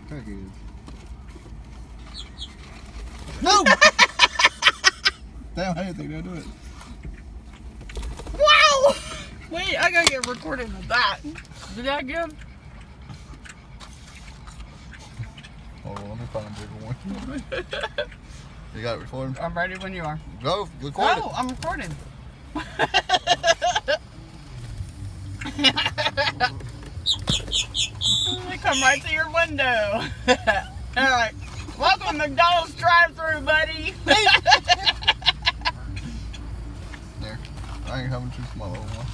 crackheads. No! Damn, I didn't think they'd do it. Wow! Wait, I gotta get recorded with that. Did that good? Hold on, let me find a bigger one. You got it recording? I'm ready when you are. Go, record it. Oh, I'm recording. They come right to your window. They're like, welcome McDonald's drive-thru, buddy. There. I ain't having too small of one.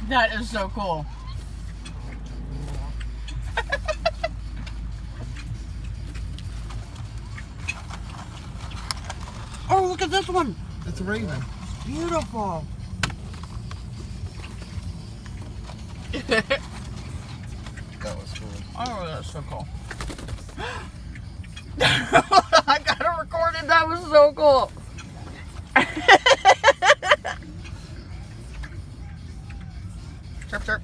That is so cool. Oh, look at this one. It's a raven. Beautiful. That was cool. Oh, that's so cool. I got it recorded. That was so cool. Chirp, chirp.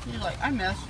He's like, I missed.